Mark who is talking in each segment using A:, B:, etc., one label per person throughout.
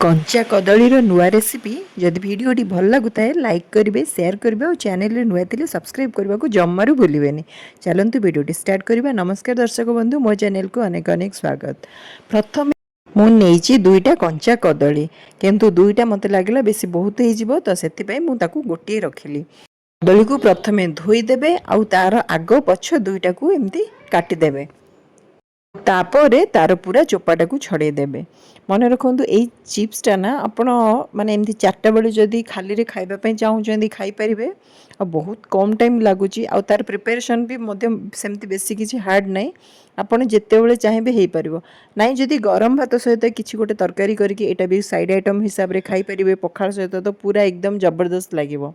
A: कंचा कदली नुआ रेसिपी जदि भिडियोटी भल लगुए लाइक करेंगे शेयर करेंगे और चैनल नुआ थे सब्सक्राइब करने को जमारू भूलें। चलतु भिडियोटी स्टार्ट करवा। नमस्कार दर्शक बंधु, मो चैनल को अनेक अनेक स्वागत। प्रथम मुझे दुईटा कंचा कदली किंतु दुईटा मत लगे बेसी बहुत हो तो से गोटे रखिली। कदली को प्रथम धोईदेवे आउ तार आग पछ दुईटा को एमती काटिदेवे। तापर तार पूरा चोपाटा को छड़ेदेवे। मन रखु यही चिप्सटा ना आपण माने एमती चार्टा बेले जदि खाली खाइबापी चाहूँगी खाईपारे आ बहुत कम टाइम लगुच। आ तार प्रिपेरेसन भी सेमती बेसी किसी हार्ड ना, आपड़ जिते चाहिए हो पार ना। जदि गरम भात सहित किसी गोटे तरकारी करके एटा भी साइड आइटम हिसाब से खाईपारे पखाल सहित तो पूरा एकदम जबरदस्त लगे।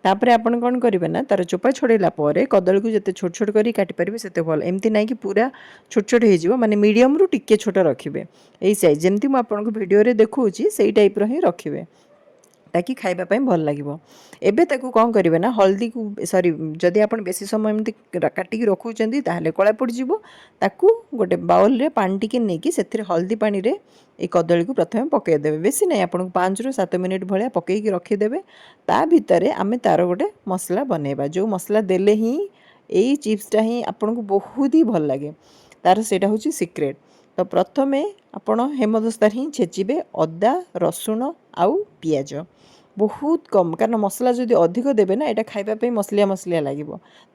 A: तापर आपण कौन करेंगे ना, तार चोपा छड़ेला कदली को जिते छोट छोट कर काटिपारे से भल। एमती ना कि पूरा छोट छोट हो माने मीडियम रु टिके छोट रखिए। यही साइज जमती मुझे आपको भिडियो देखुची से टाइप ही रखिए ताकि खाइबापी भल लगे। एबे ताकू कौन करेंगे ना, हल्दी को सॉरी जदि आप बेसी समय एमती काटिकी रखुच्च ताहले कला पड़ो। ताकू गोटे बाउल रे पानी टिके नहीं से हल्दी पानी रे ये कदली को प्रथम पकईदेवे। बेसी ना आपको 5 ରୁ 7 मिनिट भाया पकईकी रखिदेवे। ता भितर आमे तार गोटे मसला बनैबा, जो मसला देले ही यही चिप्सटा ही आपको बहुत ही भल लगे। तार सेटा होची सिक्रेट। तो प्रथमे आपण हेमदस्तार ही छेचिबे अदा रसुण आउ पियाज बहुत कम, कारण मसला जदि अधिक देवे ना, यहाँ खाइबापी मसलिया मसलिया लगे।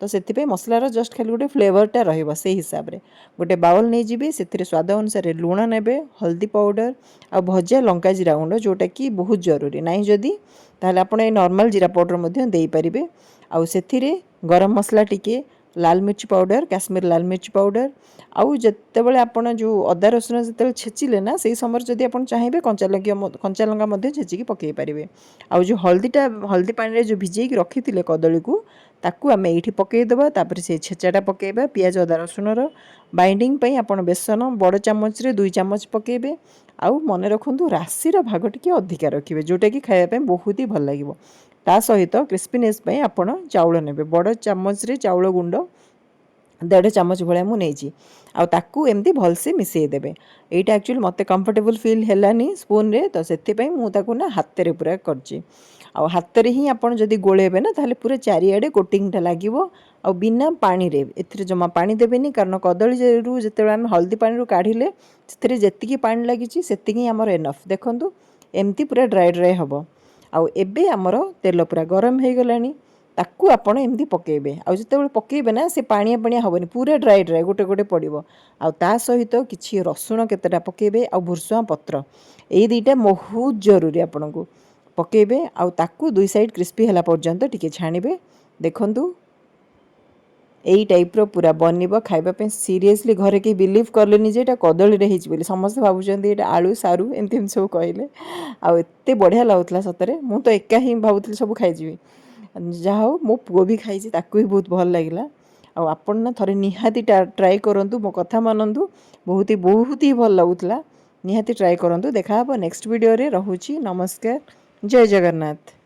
A: तो से मसलार जस्ट खाली गोटे फ्लेवरटा रही हिसाब से गोटे बाउल नहीं जी से स्वाद अनुसार लुण ने, हल्दी पाउडर आ भजा लंका जीरा गुंड जोटा कि बहुत जरूरी ना। जदि ताहले आपण ए नॉर्मल जीरा पाउडर दे पारिबे। आउ सेथिरे गरम मसला टिके, लाल मिर्च पाउडर, काश्मीर लाल मिर्च पाउडर आउ जितेबाला आपण जो अदा रसुण जो छेचिले ना, से समय जदि आप चाहिए कंचा लंका छेचिकी पकई पारे। आउ जो हल्दी पानी जो भिजेकी रखी कदली को ताकू आम ये पकईदेवा। तापर से छेचाटा पकईबा पियाज अदा रसुणर बाइंडिंग पई आपण बेसन बड़ चामच रे 2 चामच पकईबे। आउ मन रखु राशि भाग टी अधिका रखिए जोटा कि खाइबापी बहुत ही भल लगे। ता सहित क्रिस्पीनेस आपण चाउल ने बड़ चामच रे चाउल गुंड 1.5 चामच भाया मुझे आकू एमती भलसे मिसईदेवे। यहाँ एक्चुअली मत कंफर्टेबल फील हैलानी स्पून रे, तो से मुझे ना हाथ में पूरा करची। हाथ में ही आप जदि गोलेबे ना ताहले पूरा चारिआडे कोटिंगटा लगे। आ बिना पानी रे एथिरे जमा पानी देवेनी, कारण कदली रू जिते आम हल्दी पानी रू काढ़िले से जेतिकी पानी लगी सेतिकी आमर एनफ। देखंतु एमती पूरा ड्राई ड्राई हम। आउ एबे आमर तेल पूरा गरम हो गलानी, ताकू आपण एमती पकईबे। आउ जिते पकईबे ना से पानिया पानिया हेनी, पूरा ड्राई ड्राई गोटे गोटे पड़ो। आउ ता सहित किछि रसुण केतेटा पकईबे आउ भुर्सुआ पत्र, ये दुईटा बहुत जरूरी आपण को पकईबे। आउ ताकू 2 साइड क्रिस्पी हला पर्यंत टिके छाणिबे। देखंतु यही टाइप्र पूरा बनब खाइबापी। सीरियसली घरे कहीं बिलीव कलेनि जे कदली रे समस्त भावुं ये आलू सारू एमती सब कहले। आते बढ़िया लगुला सतरे, मु तो एका ही भावुली सब खाई। जहाँ हो मो पुओ भी खाई भी बहुत भल लगे। आपण ना थरे निहाती ट्राए करूँ, मो कथा मानतु बहुत ही भल लगुला। निहाती ट्राए करूँ। देखा नेक्स्ट वीडियो रे। रहुची नमस्कार, जय जगन्नाथ।